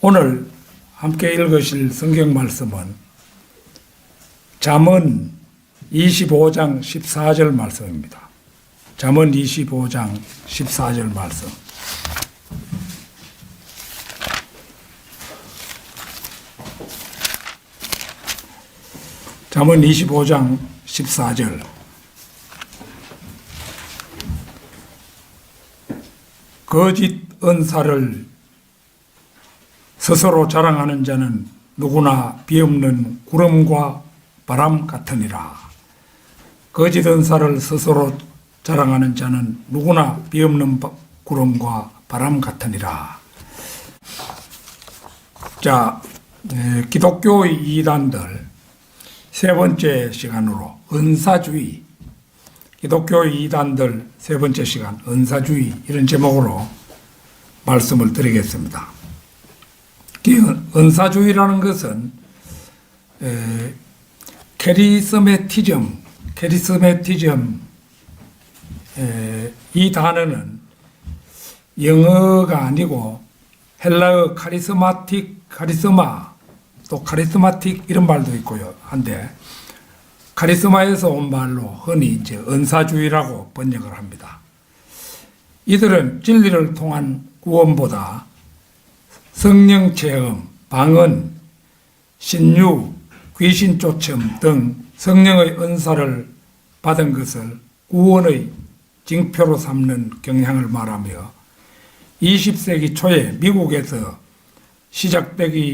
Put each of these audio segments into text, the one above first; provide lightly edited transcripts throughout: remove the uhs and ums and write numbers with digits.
오늘 함께 읽으실 성경 말씀은 잠언 25장 14절 말씀입니다. 잠언 25장 14절 말씀. 잠언 25장 14절. 거짓 은사를 스스로 자랑하는 자는 누구나 비없는 구름과 바람 같으니라. 거짓 은사를 스스로 자랑하는 자는 누구나 비없는 구름과 바람 같으니라. 자, 기독교의 이단들 세 번째 시간으로 은사주의, 기독교의 이단들 세 번째 시간 은사주의, 이런 제목으로 말씀을 드리겠습니다. 은사주의라는 것은 캐리스메티즘, 이 단어는 영어가 아니고 헬라어 카리스마, 또 카리스마틱 이런 말도 있고요. 한데 카리스마에서 온 말로 흔히 이제 은사주의라고 번역을 합니다. 이들은 진리를 통한 구원보다 성령 체험, 방언, 신유, 귀신 쫓음 등 성령의 은사를 받은 것을 구원의 징표로 삼는 경향을 말하며 20세기 초에 미국에서 시작되어서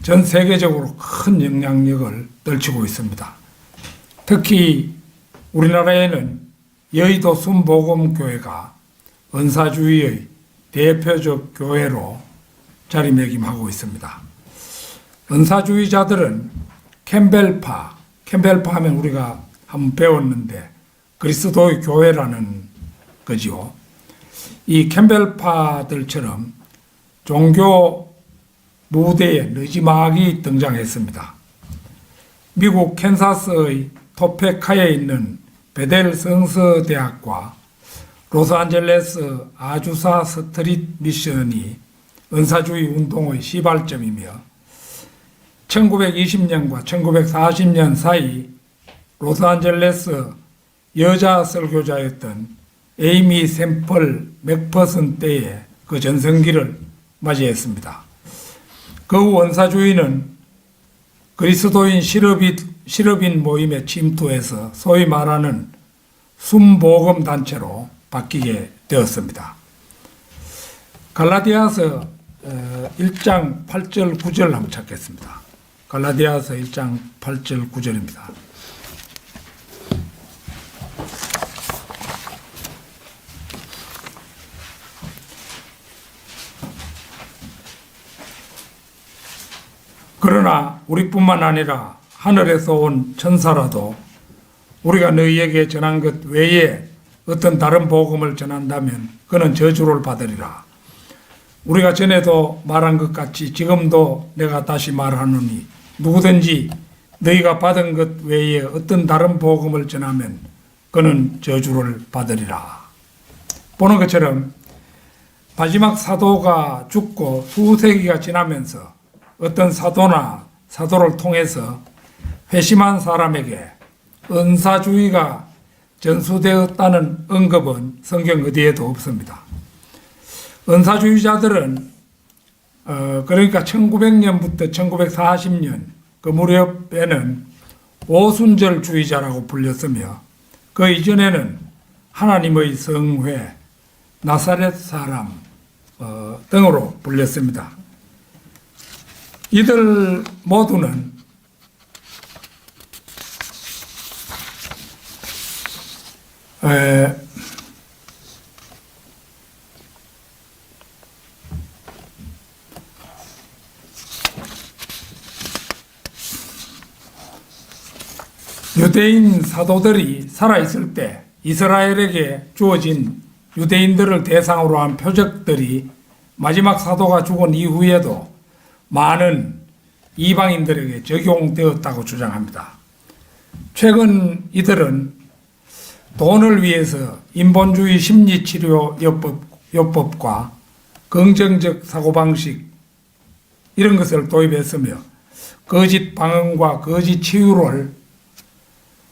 전 세계적으로 큰 영향력을 떨치고 있습니다. 특히 우리나라에는 여의도 순복음교회가 은사주의의 대표적 교회로 자리매김하고 있습니다. 은사주의자들은 캠벨파 하면 우리가 한번 배웠는데 그리스도의 교회라는 거지요. 이 캠벨파들처럼 종교 무대에 느지막이 등장했습니다. 미국 캔사스의 토페카에 있는 베델 성서대학과 로스앤젤레스 아주사 스트릿 미션이 은사주의 운동의 시발점이며 1920년과 1940년 사이 로스앤젤레스 여자 설교자였던 에이미 샘플 맥퍼슨 때의 그 전성기를 맞이했습니다. 그 후 은사주의는 그리스도인 실업인 모임에 침투해서 소위 말하는 순복음 단체로 바뀌게 되었습니다. 갈라디아서 1장 8절 9절 한번 찾겠습니다. 갈라디아서 1장 8절 9절입니다. 그러나 우리뿐만 아니라 하늘에서 온 천사라도 우리가 너희에게 전한 것 외에 어떤 다른 복음을 전한다면 그는 저주를 받으리라. 우리가 전에도 말한 것 같이 지금도 내가 다시 말하노니 누구든지 너희가 받은 것 외에 어떤 다른 복음을 전하면 그는 저주를 받으리라. 보는 것처럼 마지막 사도가 죽고 수세기가 지나면서 어떤 사도를 통해서 회심한 사람에게 은사주의가 전수되었다는 언급은 성경 어디에도 없습니다. 은사주의자들은 그러니까 1900년부터 1940년 그 무렵에는 오순절주의자라고 불렸으며 그 이전에는 하나님의 성회, 나사렛 사람 등으로 불렸습니다. 이들 모두는 유대인 사도들이 살아있을 때 이스라엘에게 주어진 유대인들을 대상으로 한 표적들이 마지막 사도가 죽은 이후에도 많은 이방인들에게 적용되었다고 주장합니다. 최근 이들은 돈을 위해서 인본주의 심리치료 요법과 긍정적 사고방식 이런 것을 도입했으며 거짓 방언과 거짓 치유를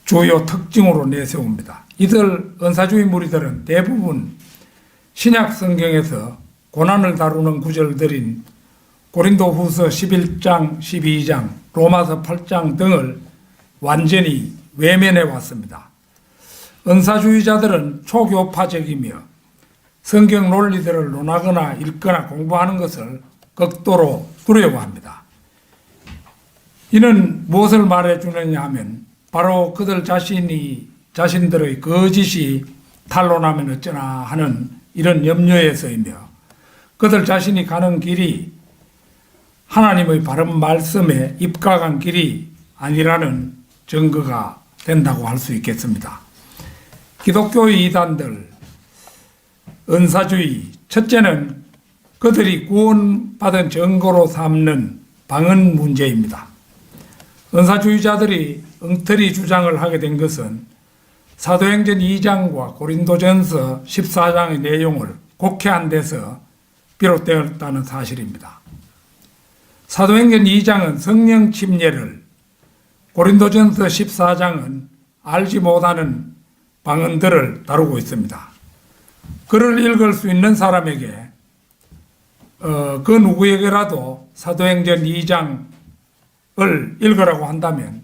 주요 특징으로 내세웁니다. 이들 은사주의 무리들은 대부분 신약 성경에서 고난을 다루는 구절들인 고린도후서 11장, 12장, 로마서 8장 등을 완전히 외면해 왔습니다. 은사주의자들은 초교파적이며 성경 논리들을 논하거나 읽거나 공부하는 것을 극도로 두려워합니다. 이는 무엇을 말해주느냐 하면 바로 그들 자신들의 거짓이 탄로나면 어쩌나 하는 이런 염려에서이며 그들 자신이 가는 길이 하나님의 바른 말씀에 입각한 길이 아니라는 증거가 된다고 할 수 있겠습니다. 기독교의 이단들, 은사주의, 첫째는 그들이 구원받은 증거로 삼는 방언 문제입니다. 은사주의자들이 엉터리 주장을 하게 된 것은 사도행전 2장과 고린도전서 14장의 내용을 곡해한 데서 비롯되었다는 사실입니다. 사도행전 2장은 성령 침례를, 고린도전서 14장은 알지 못하는 방언들을 다루고 있습니다. 글을 읽을 수 있는 사람에게 그 누구에게라도 사도행전 2장을 읽으라고 한다면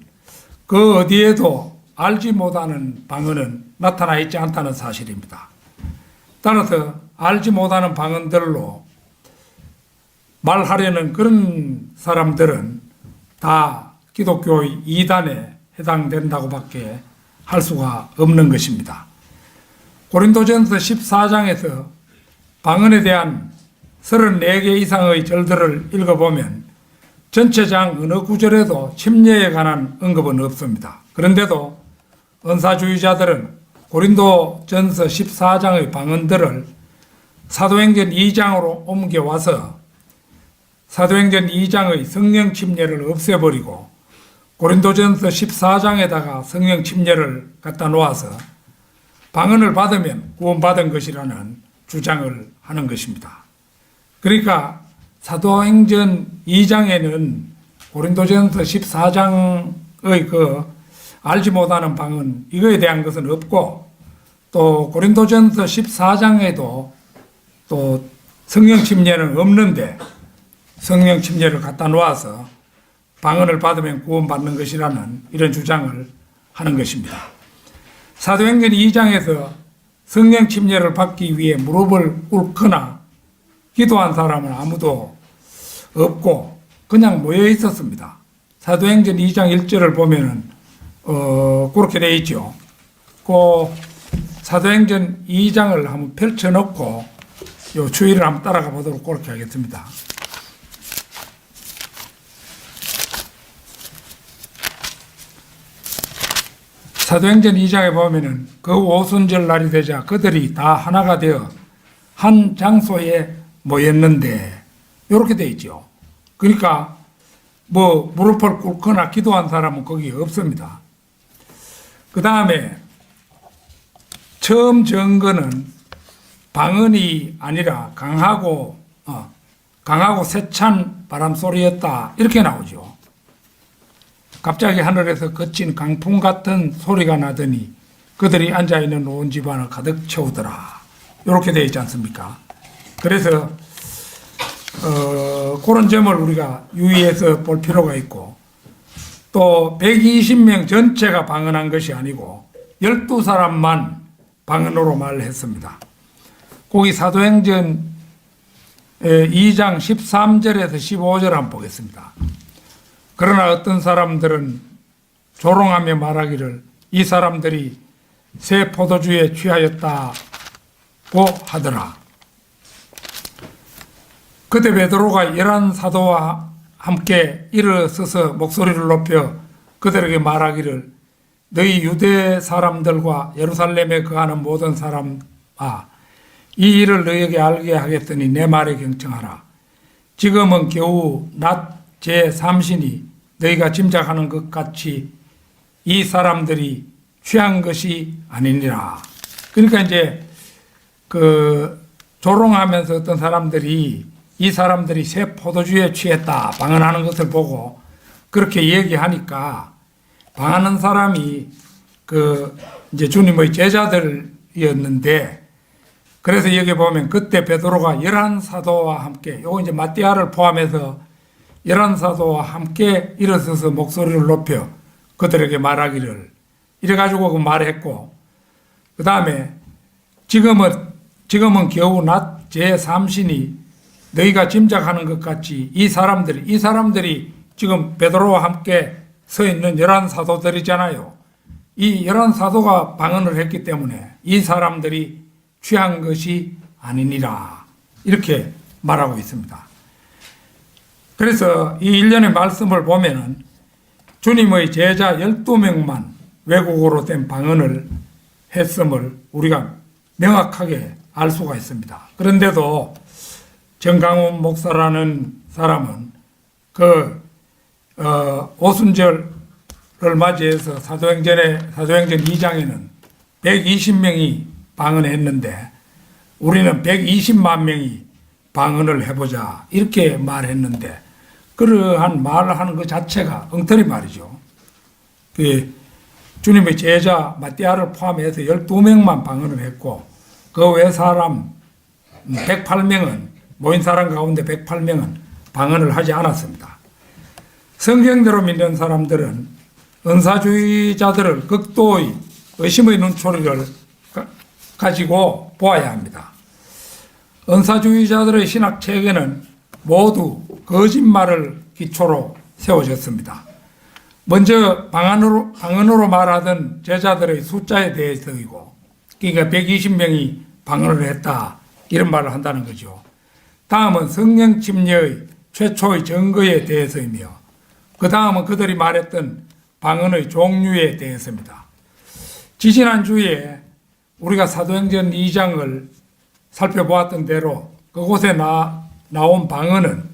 그 어디에도 알지 못하는 방언은 나타나 있지 않다는 사실입니다. 따라서 알지 못하는 방언들로 말하려는 그런 사람들은 다 기독교의 이단에 해당된다고 밖에 할 수가 없는 것입니다. 고린도전서 14장에서 방언에 대한 34개 이상의 절들을 읽어보면 전체 장 어느 구절에도 침례에 관한 언급은 없습니다. 그런데도 은사주의자들은 고린도전서 14장의 방언들을 사도행전 2장으로 옮겨와서 사도행전 2장의 성령 침례를 없애버리고 고린도전서 14장에다가 성령 침례를 갖다 놓아서 방언을 받으면 구원받은 것이라는 주장을 하는 것입니다. 그러니까 사도행전 2장에는 고린도전서 14장의 그 알지 못하는 방언 이거에 대한 것은 없고 또 고린도전서 14장에도 또 성령 침례는 없는데 성령 침례를 갖다 놓아서 방언을 받으면 구원받는 것이라는 이런 주장을 하는 것입니다. 사도행전 2장에서 성령 침례를 받기 위해 무릎을 꿇거나 기도한 사람은 아무도 없고 그냥 모여 있었습니다. 사도행전 2장 1절을 보면은 그렇게 되어 있죠. 그 사도행전 2장을 한번 펼쳐놓고 요 추이를 한번 따라가 보도록 그렇게 하겠습니다. 사도행전 2장에 보면은 그 오순절 날이 되자 그들이 다 하나가 되어 한 장소에 모였는데 이렇게 되어 있죠. 그러니까 뭐 무릎을 꿇거나 기도한 사람은 거기 없습니다. 그 다음에 처음 증거는 방언이 아니라 강하고 세찬 바람 소리였다 이렇게 나오죠. 갑자기 하늘에서 거친 강풍 같은 소리가 나더니 그들이 앉아있는 온 집안을 가득 채우더라. 이렇게 되어 있지 않습니까? 그래서 그런 점을 우리가 유의해서 볼 필요가 있고 또 120명 전체가 방언한 것이 아니고 12사람만 방언으로 말을 했습니다. 거기 사도행전 2장 13절에서 15절 한번 보겠습니다. 그러나 어떤 사람들은 조롱하며 말하기를 이 사람들이 새 포도주에 취하였다고 하더라. 그때 베드로가 11사도와 함께 일어서서 목소리를 높여 그들에게 말하기를 너희 유대 사람들과 예루살렘에 거하는 모든 사람아 이 일을 너희에게 알게 하겠더니 내 말에 경청하라. 지금은 겨우 낮 제3신이 너희가 짐작하는 것 같이 이 사람들이 취한 것이 아니니라. 그러니까 이제 그 조롱하면서 어떤 사람들이 이 사람들이 새 포도주에 취했다 방언하는 것을 보고 그렇게 얘기하니까 방언하는 사람이 이제 주님의 제자들이었는데, 그래서 여기 보면 그때 베드로가 11사도와 함께, 요거 이제 마띠아를 포함해서 11사도와 함께 일어서서 목소리를 높여 그들에게 말하기를, 이래가지고 그 말했고, 그 다음에 지금은 겨우 낮 제3신이 너희가 짐작하는 것 같이 이 사람들이 지금 베드로와 함께 서 있는 11사도들이잖아요. 이 11사도가 방언을 했기 때문에 이 사람들이 취한 것이 아니니라, 이렇게 말하고 있습니다. 그래서 이 일련의 말씀을 보면은 주님의 제자 12명만 외국어로 된 방언을 했음을 우리가 명확하게 알 수가 있습니다. 그런데도 정강훈 목사라는 사람은 오순절을 맞이해서 사도행전 2장에는 120명이 방언했는데 우리는 120만 명이 방언을 해보자 이렇게 말했는데, 그러한 말을 하는 것 자체가 엉터리 말이죠. 주님의 제자 마띠아를 포함해서 12명만 방언을 했고 그 외 사람 108명은, 모인 사람 가운데 108명은 방언을 하지 않았습니다. 성경대로 믿는 사람들은 은사주의자들을 극도의 의심의 눈초리를 가지고 보아야 합니다. 은사주의자들의 신학 체계는 모두 거짓말을 기초로 세워졌습니다. 먼저 방언으로 말하던 제자들의 숫자에 대해서이고, 그러니까 120명이 방언을 했다 이런 말을 한다는 거죠. 다음은 성령 침례의 최초의 증거에 대해서이며, 그 다음은 그들이 말했던 방언의 종류에 대해서입니다. 지지난 주에 우리가 사도행전 2장을 살펴보았던 대로 그곳에 나온 방언은,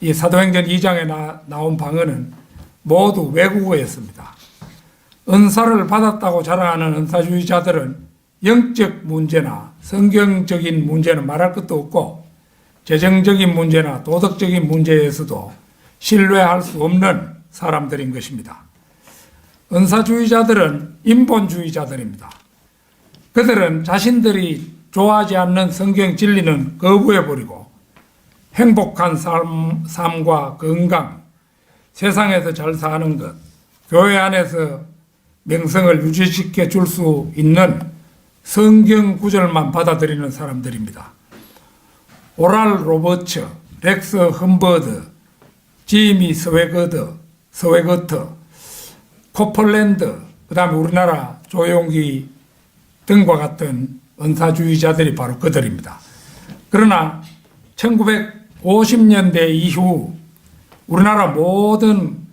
이 사도행전 2장에 나온 방언은 모두 외국어였습니다. 은사를 받았다고 자랑하는 은사주의자들은 영적 문제나 성경적인 문제는 말할 것도 없고 재정적인 문제나 도덕적인 문제에서도 신뢰할 수 없는 사람들인 것입니다. 은사주의자들은 인본주의자들입니다. 그들은 자신들이 좋아하지 않는 성경 진리는 거부해버리고 행복한 삶과 건강, 세상에서 잘 사는 것, 교회 안에서 명성을 유지시켜 줄 수 있는 성경 구절만 받아들이는 사람들입니다. 오랄 로버츠, 렉스 험버드, 지미 스웨거트, 코펄랜드, 그 다음에 우리나라 조용기 등과 같은 은사주의자들이 바로 그들입니다. 그러나 1950년대 이후 우리나라 모든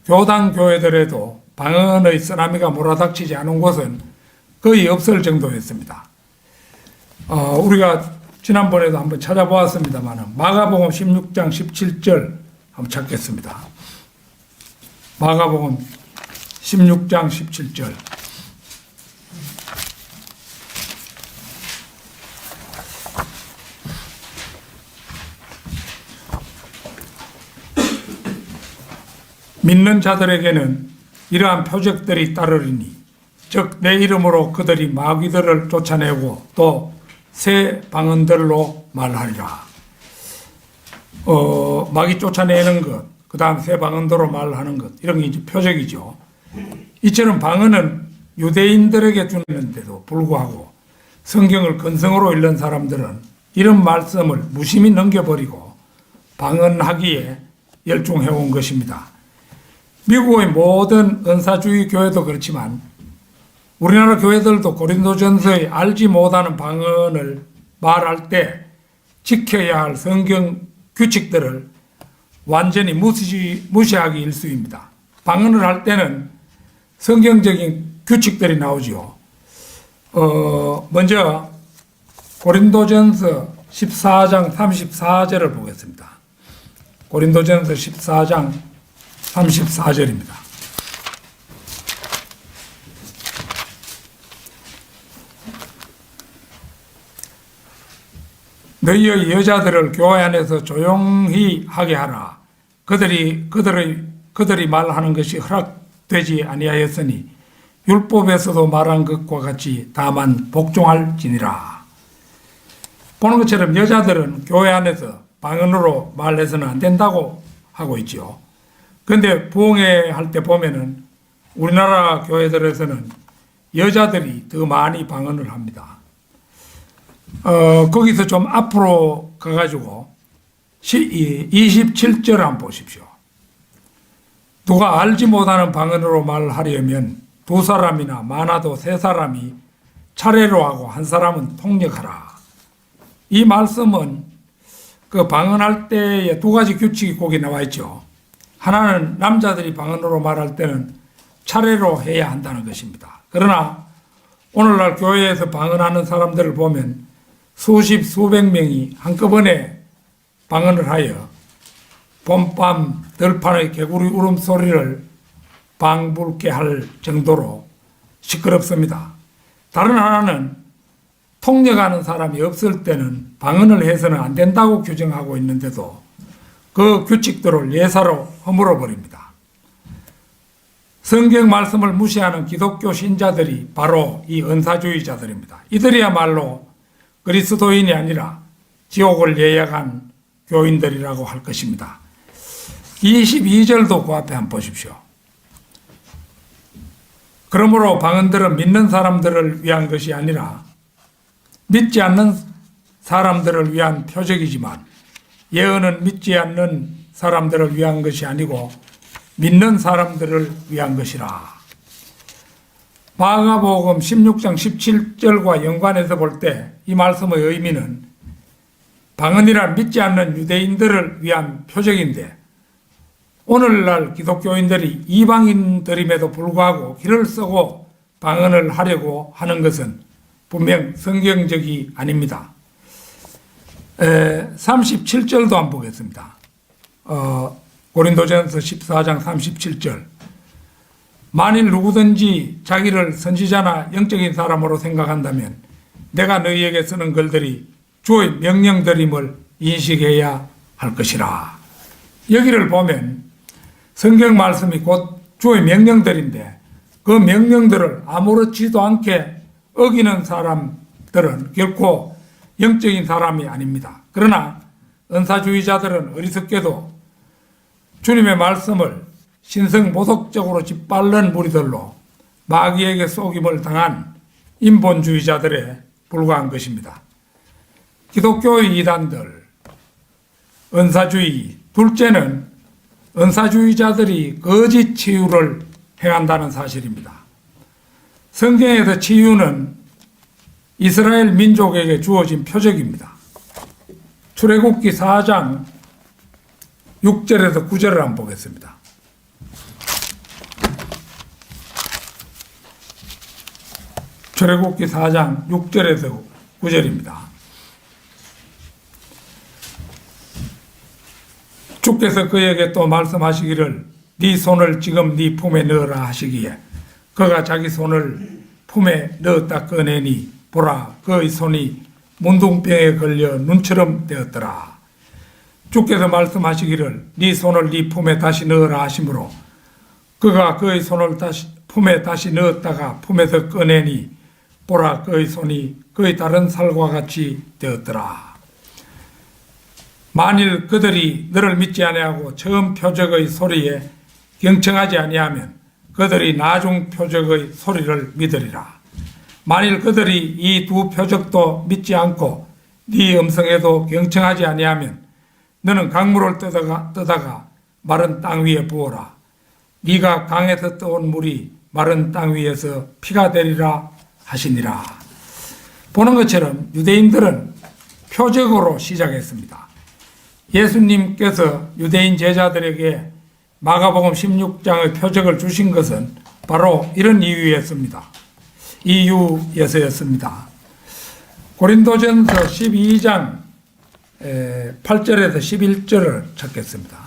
교당 교회들에도 방언의 쓰나미가 몰아닥치지 않은 곳은 거의 없을 정도였습니다. 우리가 지난번에도 한번 찾아보았습니다만 마가복음 16장 17절 한번 찾겠습니다. 마가복음 16장 17절. 믿는 자들에게는 이러한 표적들이 따르리니, 즉 내 이름으로 그들이 마귀들을 쫓아내고 또 새 방언들로 말하리라. 마귀 쫓아내는 것, 그 다음 새 방언들로 말하는 것, 이런 게 이제 표적이죠. 이처럼 방언은 유대인들에게 주는데도 불구하고 성경을 근성으로 읽는 사람들은 이런 말씀을 무심히 넘겨버리고 방언하기에 열중해온 것입니다. 미국의 모든 은사주의 교회도 그렇지만 우리나라 교회들도 고린도전서의 알지 못하는 방언을 말할 때 지켜야 할 성경 규칙들을 완전히 무시하기 일쑤입니다. 방언을 할 때는 성경적인 규칙들이 나오죠. 먼저 고린도전서 14장 34절을 보겠습니다. 고린도전서 14장 34절입니다. 너희의 여자들을 교회 안에서 조용히 하게 하라. 그들이 말하는 것이 허락되지 아니하였으니 율법에서도 말한 것과 같이 다만 복종할지니라. 보는 것처럼 여자들은 교회 안에서 방언으로 말해서는 안 된다고 하고 있죠. 그런데 부흥회 할 때 보면은 우리나라 교회들에서는 여자들이 더 많이 방언을 합니다. 거기서 좀 앞으로 가가지고 27절 한번 보십시오. 누가 알지 못하는 방언으로 말하려면 두 사람이나 많아도 세 사람이 차례로 하고 한 사람은 통역하라. 이 말씀은 그 방언할 때에 두 가지 규칙이 거기 나와 있죠. 하나는 남자들이 방언으로 말할 때는 차례로 해야 한다는 것입니다. 그러나 오늘날 교회에서 방언하는 사람들을 보면 수십 수백 명이 한꺼번에 방언을 하여 봄밤 들판의 개구리 울음소리를 방불케 할 정도로 시끄럽습니다. 다른 하나는 통역하는 사람이 없을 때는 방언을 해서는 안 된다고 규정하고 있는데도 그 규칙들을 예사로 허물어 버립니다. 성경 말씀을 무시하는 기독교 신자들이 바로 이 은사주의자들입니다. 이들이야말로 그리스도인이 아니라 지옥을 예약한 교인들이라고 할 것입니다. 22절도 그 앞에 한번 보십시오. 그러므로 방언들은 믿는 사람들을 위한 것이 아니라 믿지 않는 사람들을 위한 표적이지만 예언은 믿지 않는 사람들을 위한 것이 아니고 믿는 사람들을 위한 것이라. 마가복음 16장 17절과 연관해서 볼 때 이 말씀의 의미는 방언이란 믿지 않는 유대인들을 위한 표적인데 오늘날 기독교인들이 이방인들임에도 불구하고 길을 쓰고 방언을 하려고 하는 것은 분명 성경적이 아닙니다. 37절도 한번 보겠습니다. 고린도전서 14장 37절. 만일 누구든지 자기를 선지자나 영적인 사람으로 생각한다면 내가 너희에게 쓰는 글들이 주의 명령들임을 인식해야 할 것이라. 여기를 보면 성경 말씀이 곧 주의 명령들인데 그 명령들을 아무렇지도 않게 어기는 사람들은 결코 영적인 사람이 아닙니다. 그러나 은사주의자들은 어리석게도 주님의 말씀을 신성모독적으로 짓밟는 무리들로 마귀에게 속임을 당한 인본주의자들에 불과한 것입니다. 기독교의 이단들, 은사주의, 둘째는 은사주의자들이 거짓 치유를 행한다는 사실입니다. 성경에서 치유는 이스라엘 민족에게 주어진 표적입니다. 출애굽기 4장 6절에서 9절을 한번 보겠습니다. 출애굽기 4장 6절에서 9절입니다. 주께서 그에게 또 말씀하시기를 네 손을 지금 네 품에 넣으라 하시기에 그가 자기 손을 품에 넣었다 꺼내니 보라 그의 손이 문둥병에 걸려 눈처럼 되었더라. 주께서 말씀하시기를 네 손을 네 품에 다시 넣으라 하시므로 그가 그의 손을 품에 다시 넣었다가 품에서 꺼내니 보라 그의 손이 그의 다른 살과 같이 되었더라. 만일 그들이 너를 믿지 아니하고 처음 표적의 소리에 경청하지 아니하면 그들이 나중 표적의 소리를 믿으리라. 만일 그들이 이 두 표적도 믿지 않고 네 음성에도 경청하지 아니하면 너는 강물을 떠다가 마른 땅 위에 부어라. 네가 강에서 떠온 물이 마른 땅 위에서 피가 되리라 하시니라. 보는 것처럼 유대인들은 표적으로 시작했습니다. 예수님께서 유대인 제자들에게 마가복음 16장의 표적을 주신 것은 바로 이런 이유에서였습니다. 고린도전서 12장 8절에서 11절을 찾겠습니다.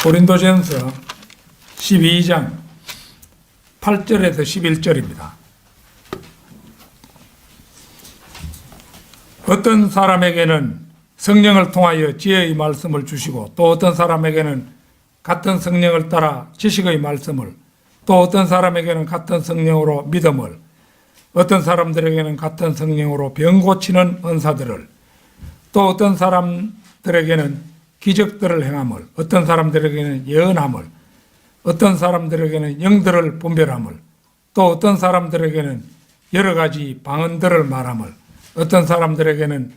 고린도전서 12장 8절에서 11절입니다. 어떤 사람에게는 성령을 통하여 지혜의 말씀을 주시고 또 어떤 사람에게는 같은 성령을 따라 지식의 말씀을 또 어떤 사람에게는 같은 성령으로 믿음을 어떤 사람들에게는 같은 성령으로 병 고치는 은사들을 또 어떤 사람들에게는 기적들을 행함을 어떤 사람들에게는 예언함을 어떤 사람들에게는 영들을 분별함을 또 어떤 사람들에게는 여러 가지 방언들을 말함을 어떤 사람들에게는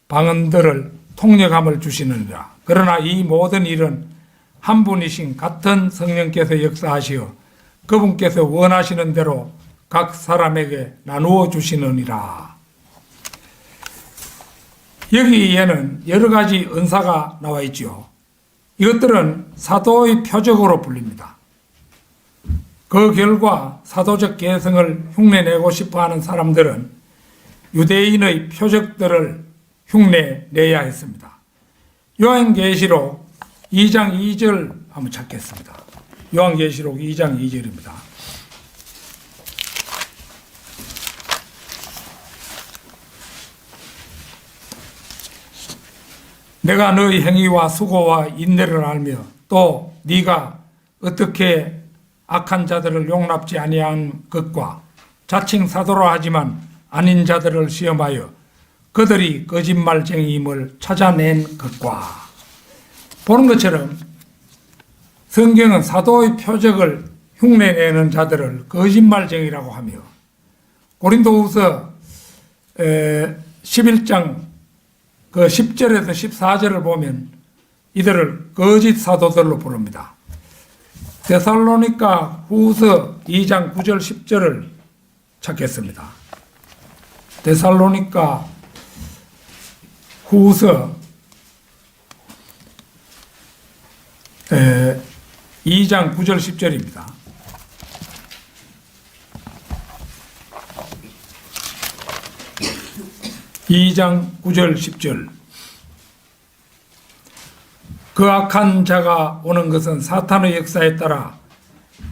방언들을 통역함을 주시느니라. 그러나 이 모든 일은 한 분이신 같은 성령께서 역사하시어 그분께서 원하시는 대로 각 사람에게 나누어 주시느니라. 여기에는 여러 가지 은사가 나와 있죠. 이것들은 사도의 표적으로 불립니다. 그 결과 사도적 개성을 흉내내고 싶어하는 사람들은 유대인의 표적들을 흉내내야 했습니다. 요한계시록 2장 2절 한번 찾겠습니다. 요한계시록 2장 2절입니다. 내가 너의 행위와 수고와 인내를 알며 또 네가 어떻게 악한 자들을 용납지 아니한 것과 자칭 사도라 하지만 아닌 자들을 시험하여 그들이 거짓말쟁이임을 찾아낸 것과 보는 것처럼 성경은 사도의 표적을 흉내내는 자들을 거짓말쟁이라고 하며 고린도후서 11장 그 10절에서 14절을 보면 이들을 거짓 사도들로 부릅니다. 데살로니가 후서 2장 9절 10절을 찾겠습니다. 데살로니가 후서 2장 9절 10절입니다. (2장 9절 10절) 그 악한 자가 오는 것은 사탄의 역사에 따라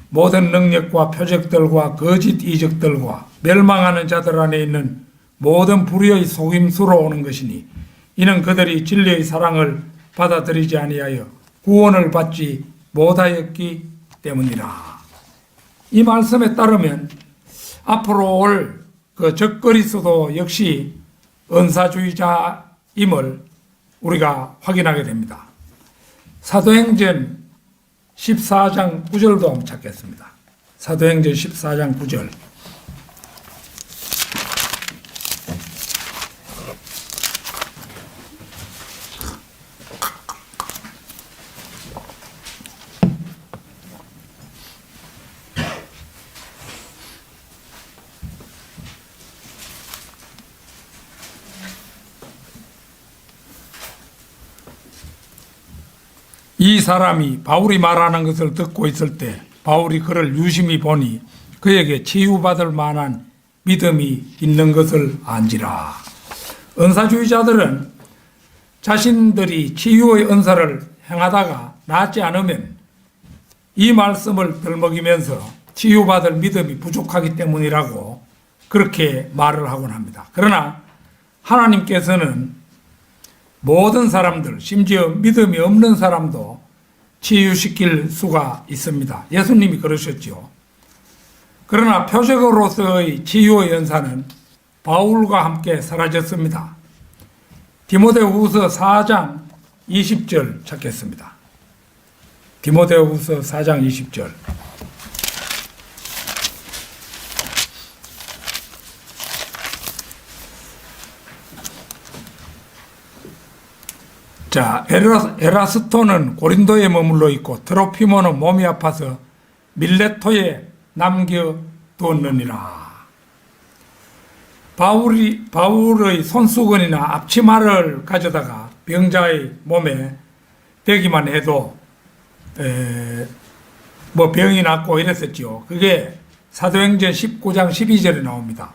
모든 능력과 표적들과 거짓 이적들과 멸망하는 자들 안에 있는 모든 불의의 속임수로 오는 것이니 이는 그들이 진리의 사랑을 받아들이지 아니하여 구원을 받지 못하였기 때문이라. 이 말씀에 따르면 앞으로 올 그 적그리스도 역시 은사주의자임을 우리가 확인하게 됩니다. 사도행전 14장 9절도 한번 찾겠습니다. 사도행전 14장 9절. 이 사람이 바울이 말하는 것을 듣고 있을 때 바울이 그를 유심히 보니 그에게 치유받을 만한 믿음이 있는 것을 안지라. 은사주의자들은 자신들이 치유의 은사를 행하다가 낫지 않으면 이 말씀을 들먹이면서 치유받을 믿음이 부족하기 때문이라고 그렇게 말을 하곤 합니다. 그러나 하나님께서는 모든 사람들, 심지어 믿음이 없는 사람도 치유시킬 수가 있습니다. 예수님이 그러셨죠. 그러나 표적으로서의 치유의 연사는 바울과 함께 사라졌습니다. 디모데후서 4장 20절 찾겠습니다. 디모데후서 4장 20절. 자, 에라스토는 고린도에 머물러 있고 트로피모는 몸이 아파서 밀레토에 남겨두었느니라. 바울의 손수건이나 앞치마를 가져다가 병자의 몸에 대기만 해도 병이 낫고 이랬었죠. 그게 사도행전 19장 12절에 나옵니다.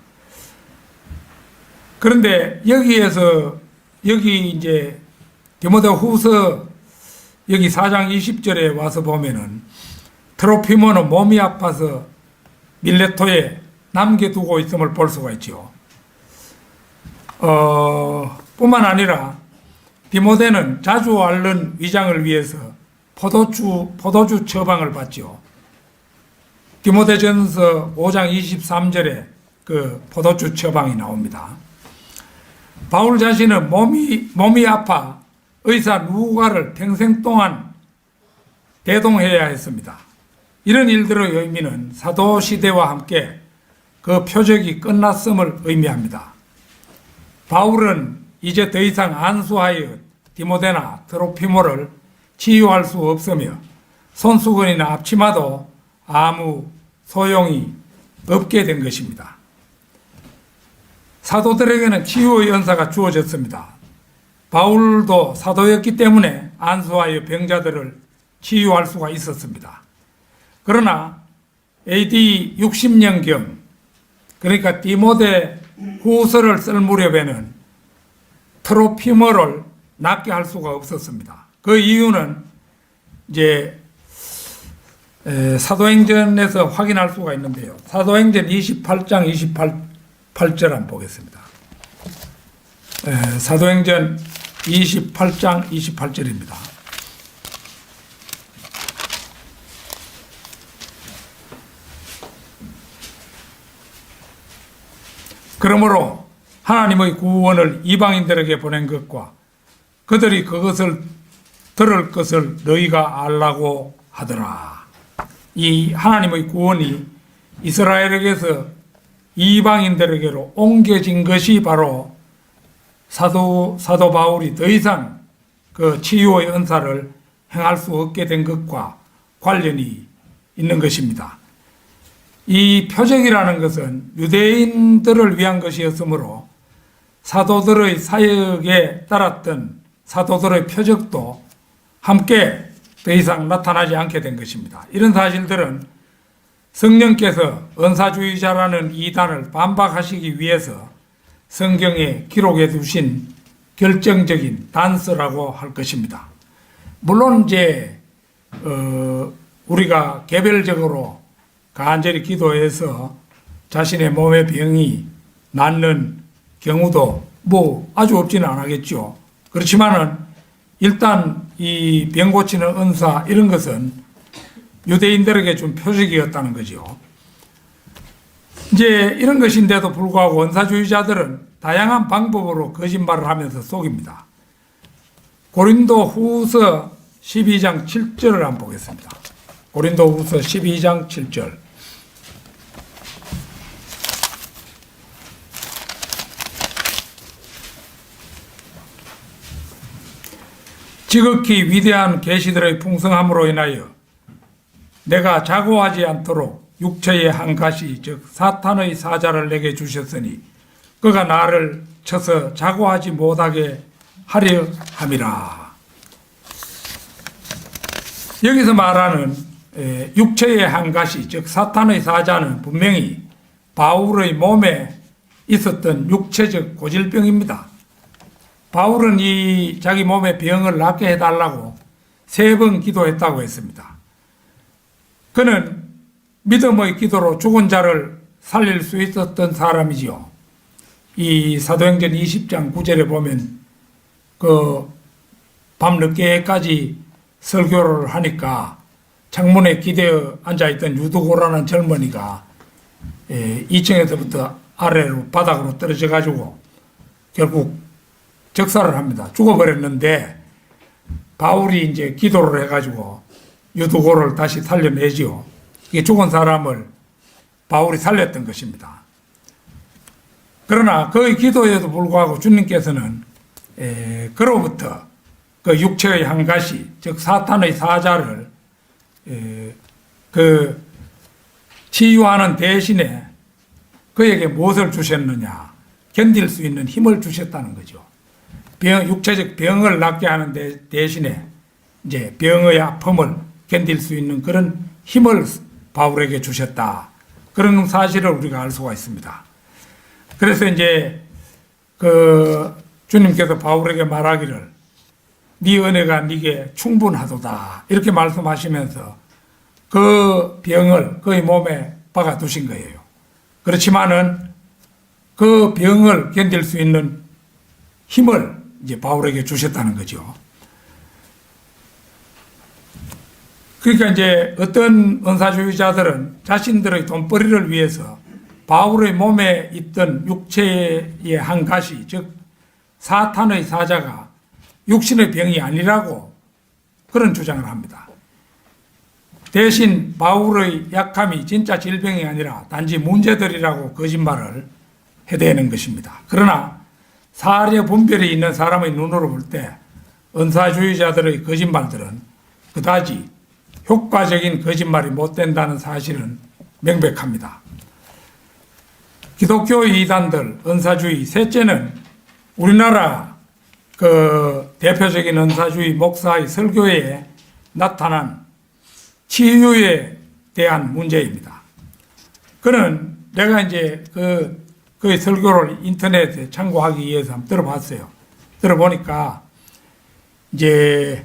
그런데 여기 이제 디모데후서 여기 4장 20절에 와서 보면은 트로피모는 몸이 아파서 밀레토에 남겨두고 있음을 볼 수가 있죠. 뿐만 아니라 디모데는 자주 앓는 위장을 위해서 포도주 처방을 받죠. 디모데전서 5장 23절에 그 포도주 처방이 나옵니다. 바울 자신은 몸이 아파 의사 누가를 평생 동안 대동해야 했습니다. 이런 일들의 의미는 사도 시대와 함께 그 표적이 끝났음을 의미합니다. 바울은 이제 더 이상 안수하여 디모데나 트로피모를 치유할 수 없으며 손수건이나 앞치마도 아무 소용이 없게 된 것입니다. 사도들에게는 치유의 은사가 주어졌습니다. 바울도 사도였기 때문에 안수하여 병자들을 치유할 수가 있었습니다. 그러나 AD 60년경, 그러니까 디모데 후서를 쓸 무렵에는 트로피모를 낫게 할 수가 없었습니다. 그 이유는 이제 사도행전에서 확인할 수가 있는데요. 사도행전 28장 28절 한번 보겠습니다. 사도행전 28장 28절입니다. 그러므로 하나님의 구원을 이방인들에게 보낸 것과 그들이 그것을 들을 것을 너희가 알라고 하더라. 이 하나님의 구원이 이스라엘에게서 이방인들에게로 옮겨진 것이 바로 사도 바울이 더 이상 그 치유의 은사를 행할 수 없게 된 것과 관련이 있는 것입니다. 이 표적이라는 것은 유대인들을 위한 것이었으므로 사도들의 사역에 따랐던 사도들의 표적도 함께 더 이상 나타나지 않게 된 것입니다. 이런 사실들은 성령께서 은사주의자라는 이단을 반박하시기 위해서 성경에 기록해 두신 결정적인 단서라고 할 것입니다. 물론 이제 우리가 개별적으로 간절히 기도해서 자신의 몸의 병이 낫는 경우도 뭐 아주 없지는 않겠죠. 그렇지만은 일단 이 병 고치는 은사 이런 것은 유대인들에게 준 표적이었다는 거죠. 이제 이런 것인데도 불구하고 은사주의자들은 다양한 방법으로 거짓말을 하면서 속입니다. 고린도 후서 12장 7절을 한번 보겠습니다. 고린도 후서 12장 7절. 지극히 위대한 계시들의 풍성함으로 인하여 내가 자고하지 않도록 육체의 한 가시 즉 사탄의 사자를 내게 주셨으니 그가 나를 쳐서 자고하지 못하게 하려 함이라. 여기서 말하는 육체의 한 가시 즉 사탄의 사자는 분명히 바울의 몸에 있었던 육체적 고질병입니다. 바울은 이 자기 몸의 병을 낫게 해달라고 3번 기도했다고 했습니다. 그는 믿음의 기도로 죽은 자를 살릴 수 있었던 사람이지요. 이 사도행전 20장 9절에 보면 그 밤늦게까지 설교를 하니까 창문에 기대어 앉아있던 유두고라는 젊은이가 2층에서부터 아래로 바닥으로 떨어져 가지고 결국 적사를 합니다. 죽어버렸는데 바울이 이제 기도를 해가지고 유두고를 다시 살려내지요. 이게 죽은 사람을 바울이 살렸던 것입니다. 그러나 그의 기도에도 불구하고 주님께서는 그로부터 그 육체의 한 가시 즉 사탄의 사자를 그 치유하는 대신에 그에게 무엇을 주셨느냐, 견딜 수 있는 힘을 주셨다는 거죠. 육체적 병을 낫게 하는 대신에 이제 병의 아픔을 견딜 수 있는 그런 힘을 바울에게 주셨다. 그런 사실을 우리가 알 수가 있습니다. 그래서 이제 그 주님께서 바울에게 말하기를 네 은혜가 네게 충분하도다 이렇게 말씀하시면서 그 병을 그의 몸에 박아 두신 거예요. 그렇지만은 그 병을 견딜 수 있는 힘을 이제 바울에게 주셨다는 거죠. 그러니까 이제 어떤 은사주의자들은 자신들의 돈벌이를 위해서 바울의 몸에 있던 육체의 한 가시, 즉 사탄의 사자가 육신의 병이 아니라고 그런 주장을 합니다. 대신 바울의 약함이 진짜 질병이 아니라 단지 문제들이라고 거짓말을 해대는 것입니다. 그러나 사려 분별이 있는 사람의 눈으로 볼 때 은사주의자들의 거짓말들은 그다지 효과적인 거짓말이 못 된다는 사실은 명백합니다. 기독교 이단들, 은사주의, 셋째는 우리나라 그 대표적인 은사주의 목사의 설교에 나타난 치유에 대한 문제입니다. 그는 내가 이제 그의 설교를 인터넷에 참고하기 위해서 한번 들어봤어요. 들어보니까 이제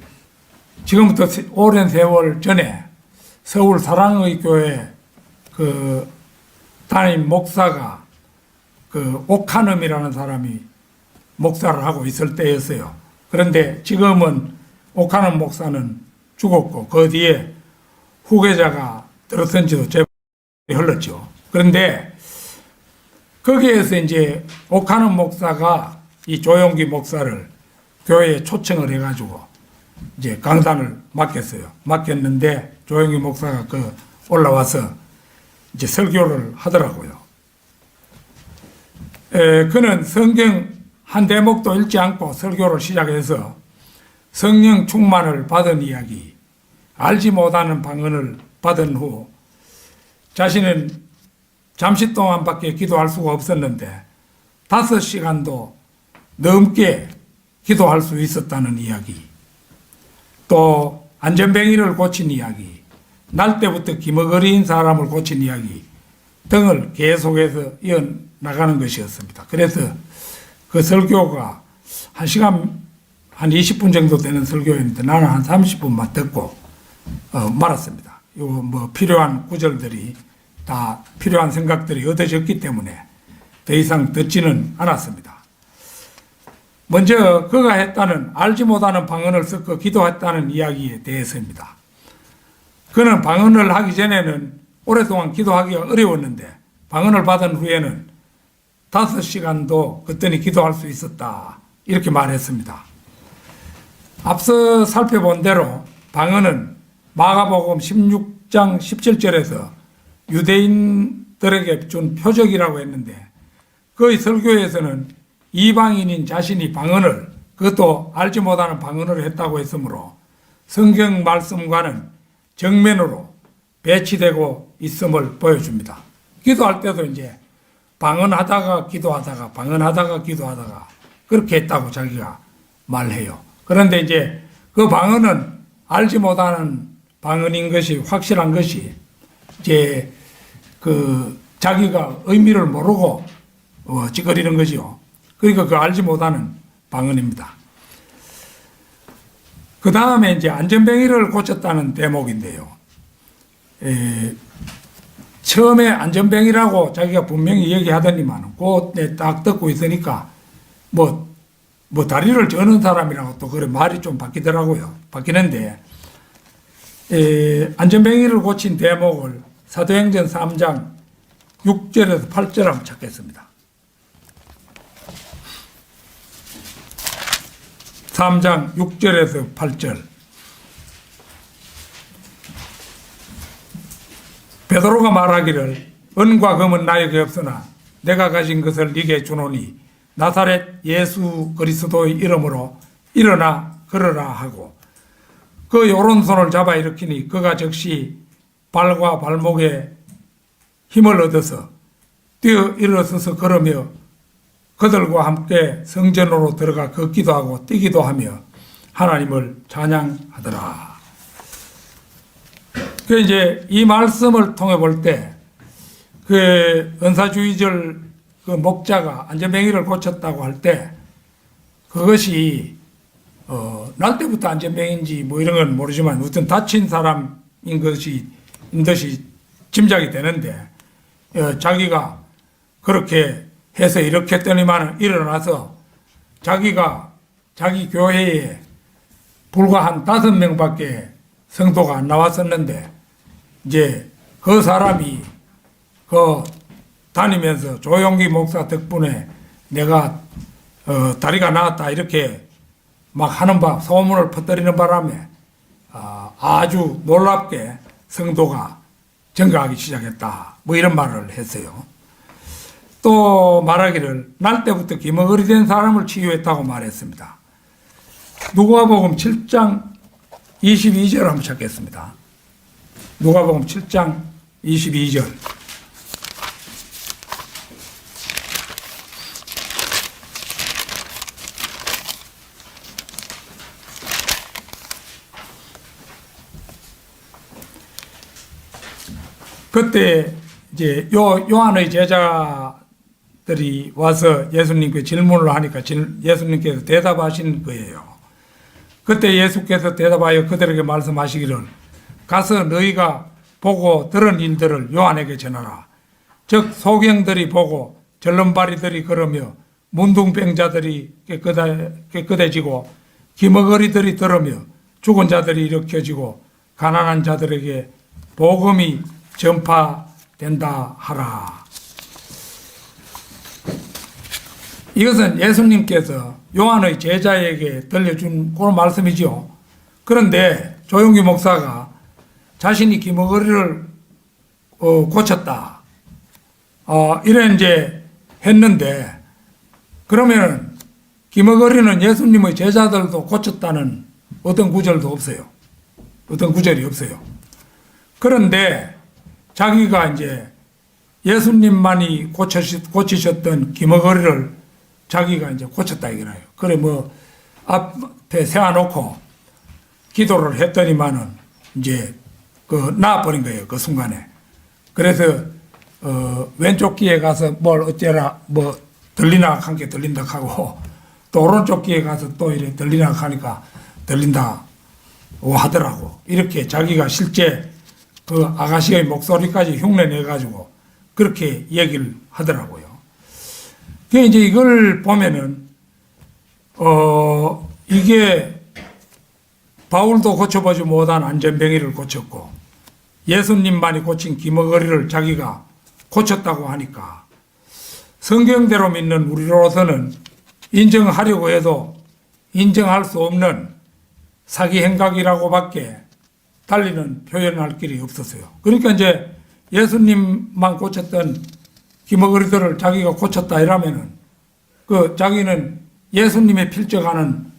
지금부터 오랜 세월 전에 서울 사랑의 교회 그 담임 목사가 그 옥하넘이라는 사람이 목사를 하고 있을 때였어요. 그런데 지금은 옥하넘 목사는 죽었고 그 뒤에 후계자가 들어선 지도 제법 흘렀죠. 그런데 거기에서 이제 옥하넘 목사가 이 조용기 목사를 교회에 초청을 해가지고 이제 강단을 맡겼어요. 맡겼는데 조용기 목사가 올라와서 이제 설교를 하더라고요. 그는 성경 한 대목도 읽지 않고 설교를 시작해서 성령 충만을 받은 이야기, 알지 못하는 방언을 받은 후 자신은 잠시 동안밖에 기도할 수가 없었는데 5시간도 넘게 기도할 수 있었다는 이야기, 또 안전뱅이를 고친 이야기, 날 때부터 기머거리인 사람을 고친 이야기 등을 계속해서 이어나가는 것이었습니다. 그래서 그 설교가 1시간 한 20분 정도 되는 설교였는데 나는 한 30분만 듣고 말았습니다. 요 뭐 필요한 구절들이 다 필요한 생각들이 얻어졌기 때문에 더 이상 듣지는 않았습니다. 먼저 그가 했다는 알지 못하는 방언을 섞어 기도했다는 이야기에 대해서입니다. 그는 방언을 하기 전에는 오랫동안 기도하기가 어려웠는데 방언을 받은 후에는 5시간도 그때는 기도할 수 있었다 이렇게 말했습니다. 앞서 살펴본 대로 방언은 마가복음 16장 17절에서 유대인들에게 준 표적이라고 했는데 그의 설교에서는 이방인인 자신이 방언을, 그것도 알지 못하는 방언을 했다고 했으므로 성경 말씀과는 정면으로 배치되고 있음을 보여줍니다. 기도할 때도 이제 방언하다가 기도하다가 방언하다가 기도하다가 그렇게 했다고 자기가 말해요. 그런데 이제 그 방언은 알지 못하는 방언인 것이 확실한 것이 이제 자기가 의미를 모르고 찌그리는 거죠. 그러니까 그 알지 못하는 방언입니다. 그 다음에 이제 안전뱅이를 고쳤다는 대목인데요. 처음에 안전뱅이라고 자기가 분명히 얘기하더니만 그때 딱 듣고 있으니까 뭐 다리를 저는 사람이라고 또 그래 말이 좀 바뀌더라고요. 바뀌는데 안전뱅이를 고친 대목을 사도행전 3장 6절에서 8절 한번 찾겠습니다. 3장 6절에서 8절. 베드로가 말하기를 은과 금은 나에게 없으나 내가 가진 것을 네게 주노니 나사렛 예수 그리스도의 이름으로 일어나 걸으라 하고 그 오른손을 잡아 일으키니 그가 즉시 발과 발목에 힘을 얻어서 뛰어 일어서서 걸으며 그들과 함께 성전으로 들어가 걷기도 하고 뛰기도 하며 하나님을 찬양하더라. 그 이제 이 말씀을 통해 볼 때 그 은사주의절 그 목자가 안전뱅이를 고쳤다고 할 때 그것이 날 때부터 안전뱅이인지 뭐 이런 건 모르지만 어떤 다친 사람인 것이 짐작이 되는데 자기가 그렇게 해서 이렇게 했더니만 일어나서 자기 교회에 불과 한 5명밖에 성도가 안 나왔었는데, 이제 그 사람이 다니면서 조용기 목사 덕분에 내가 다리가 나았다 이렇게 막 하는 소문을 퍼뜨리는 바람에 아주 놀랍게 성도가 증가하기 시작했다. 뭐 이런 말을 했어요. 또 말하기를 날 때부터 기머거리 된 사람을 치유했다고 말했습니다. 누가복음 7장 22절 한번 찾겠습니다. 누가복음 7장 22절. 그때 이제 요한의 제자들이 와서 예수님께 질문을 하니까 예수님께서 대답하신 거예요. 그때 예수께서 대답하여 그들에게 말씀하시기를 가서 너희가 보고 들은 일들을 요한에게 전하라. 즉 소경들이 보고 절름발이들이 걸으며 문둥병자들이 깨끗해지고 기머거리들이 들으며 죽은 자들이 일으켜지고 가난한 자들에게 복음이 전파된다 하라. 이것은 예수님께서 요한의 제자에게 들려준 그런 말씀이죠. 그런데 조용기 목사가 자신이 기머거리를 고쳤다. 이래 이제 했는데, 그러면 기머거리는 예수님의 제자들도 고쳤다는 어떤 구절도 없어요. 어떤 구절이 없어요. 그런데 자기가 이제 예수님만이 고치셨던 기머거리를 자기가 이제 고쳤다 이거예요. 그래 뭐 앞에 세워놓고 기도를 했더니만은 이제 나아버린 거예요. 그 순간에. 그래서 왼쪽 귀에 가서 뭘 어째라 뭐 들리나 한 게 들린다 하고 또 오른쪽 귀에 가서 또 이래 들리나 하니까 들린다고 하더라고. 이렇게 자기가 실제 그 아가씨의 목소리까지 흉내내가지고 그렇게 얘기를 하더라고요. 그 이제 이걸 보면은, 이게 바울도 고쳐보지 못한 안전병이를 고쳤고 예수님만이 고친 기머거리를 자기가 고쳤다고 하니까 성경대로 믿는 우리로서는 인정하려고 해도 인정할 수 없는 사기 행각이라고밖에 달리는 표현할 길이 없었어요. 그러니까 이제 예수님만 고쳤던 기머거리들을 자기가 고쳤다 이러면은 자기는 예수님에 필적하는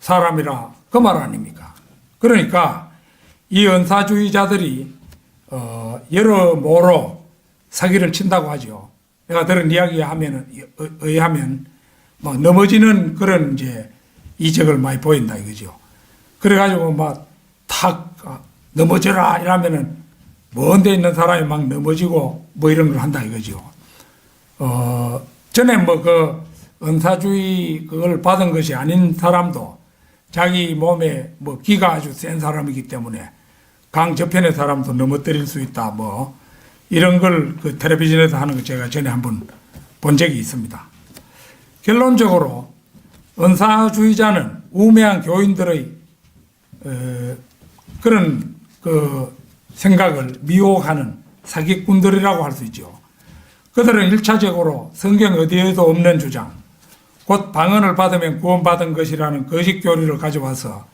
사람이라 그 말 아닙니까? 그러니까 이 은사주의자들이 여러모로 사기를 친다고 하죠. 내가 들은 이야기에 의하면 뭐 넘어지는 그런 이제 이적을 많이 보인다 이거죠. 그래가지고 막 탁 넘어져라 이러면은 먼 데 있는 사람이 막 넘어지고 뭐 이런 걸 한다 이거죠. 전에 뭐 은사주의 그걸 받은 것이 아닌 사람도 자기 몸에 뭐 기가 아주 센 사람이기 때문에 강 저편의 사람도 넘어뜨릴 수 있다 뭐 이런 걸 텔레비전에서 하는 거 제가 전에 한번 본 적이 있습니다. 결론적으로 은사주의자는 우매한 교인들의 그런 생각을 미혹하는 사기꾼들이라고 할 수 있죠. 그들은 1차적으로 성경 어디에도 없는 주장, 곧 방언을 받으면 구원받은 것이라는 거짓 교리를 가져와서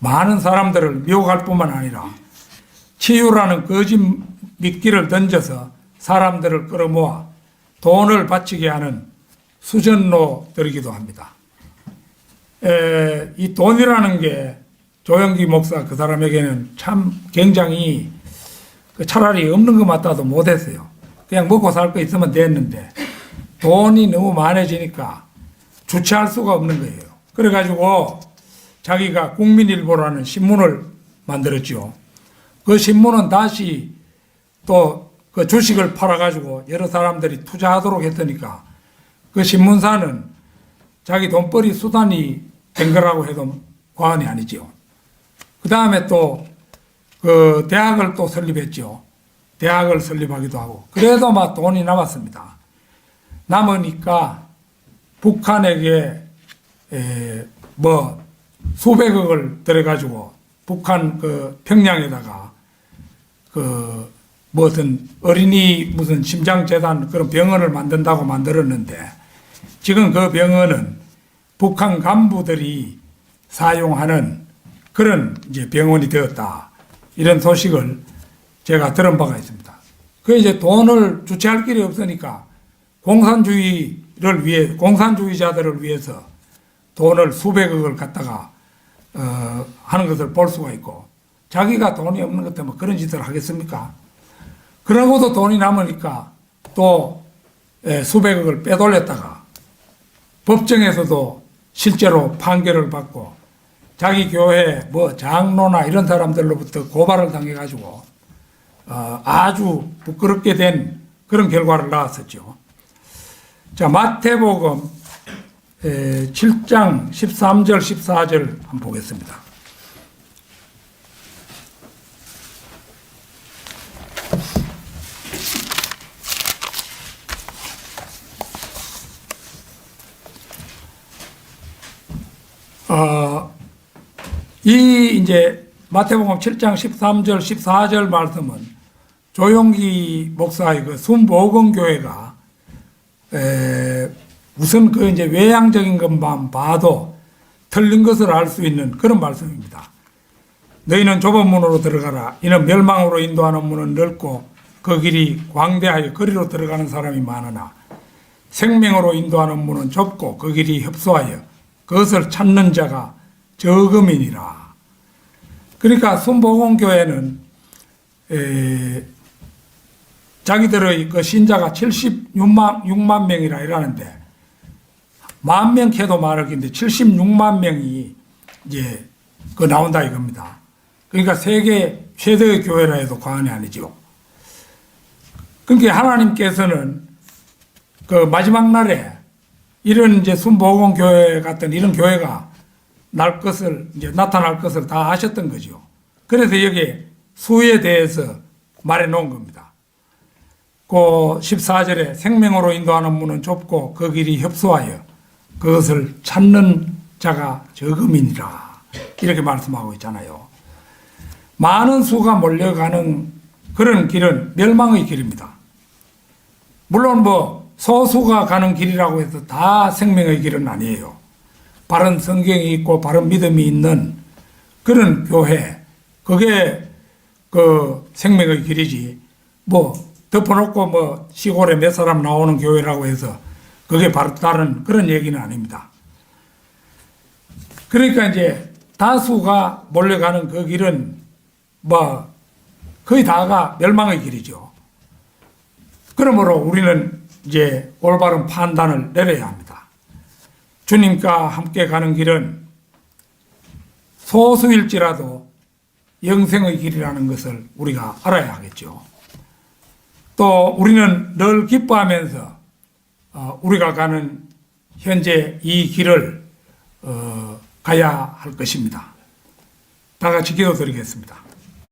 많은 사람들을 미혹할 뿐만 아니라 치유라는 거짓 미끼를 던져서 사람들을 끌어모아 돈을 바치게 하는 수전노들이기도 합니다. 이 돈이라는 게 조영기 목사 그 사람에게는 참 굉장히 차라리 없는 것 같아도 못했어요. 그냥 먹고 살 거 있으면 됐는데 돈이 너무 많아지니까 주체할 수가 없는 거예요. 그래가지고 자기가 국민일보라는 신문을 만들었죠. 그 신문은 다시 또 그 주식을 팔아가지고 여러 사람들이 투자하도록 했으니까 그 신문사는 자기 돈벌이 수단이 된 거라고 해도 과언이 아니죠. 그 다음에 또 그 대학을 또 설립했죠. 대학을 설립하기도 하고 그래도 막 돈이 남았습니다. 남으니까 북한에게 뭐 수백억을 들여가지고 북한 그 평양에다가 그 무슨 어린이 무슨 심장재단 그런 병원을 만든다고 만들었는데 지금 그 병원은 북한 간부들이 사용하는 그런 이제 병원이 되었다. 이런 소식을 제가 들은 바가 있습니다. 그 이제 돈을 주체할 길이 없으니까 공산주의를 위해, 공산주의자들을 위해서 돈을 수백억을 갖다가 하는 것을 볼 수가 있고, 자기가 돈이 없는 것 때문에 그런 짓을 하겠습니까? 그러고도 돈이 남으니까 또 수백억을 빼돌렸다가 법정에서도 실제로 판결을 받고 자기 교회 뭐 장로나 이런 사람들로부터 고발을 당해가지고 아주 부끄럽게 된 그런 결과를 낳았었죠. 자, 마태복음 7장 13절 14절 한번 보겠습니다. 이 이제 마태복음 7장 13절 14절 말씀은 조용기 목사의 그 순복음교회가 우선 그 이제 외향적인 것만 봐도 틀린 것을 알 수 있는 그런 말씀입니다. 너희는 좁은 문으로 들어가라. 이는 멸망으로 인도하는 문은 넓고 그 길이 광대하여 거리로 들어가는 사람이 많으나 생명으로 인도하는 문은 좁고 그 길이 협소하여 그것을 찾는 자가 적음이니라. 그러니까 순복음교회는 자기들의 그 신자가 76만 명이라 이러는데 10,000명 캐도 말할 긴데 76만 명이 이제 그 나온다 이겁니다. 그러니까 세계 최대의 교회라 해도 과언이 아니죠. 그러니까 하나님께서는 그 마지막 날에 이런 이제 순복음 교회 같은 이런 교회가 나타날 것을 다 아셨던 거죠. 그래서 여기에 수에 대해서 말해 놓은 겁니다. 그 14절에 생명으로 인도하는 문은 좁고 그 길이 협소하여 그것을 찾는 자가 적음이니라. 이렇게 말씀하고 있잖아요. 많은 수가 몰려가는 그런 길은 멸망의 길입니다. 물론 뭐 소수가 가는 길이라고 해서 다 생명의 길은 아니에요. 바른 성경이 있고 바른 믿음이 있는 그런 교회, 그게 그 생명의 길이지. 뭐 덮어놓고 뭐 시골에 몇 사람 나오는 교회라고 해서 그게 바로 다른 그런 얘기는 아닙니다. 그러니까 이제 다수가 몰려가는 그 길은 뭐 거의 다가 멸망의 길이죠. 그러므로 우리는 이제 올바른 판단을 내려야 합니다. 주님과 함께 가는 길은 소수일지라도 영생의 길이라는 것을 우리가 알아야 하겠죠. 또 우리는 늘 기뻐하면서 우리가 가는 현재 이 길을 가야 할 것입니다. 다 같이 기도드리겠습니다.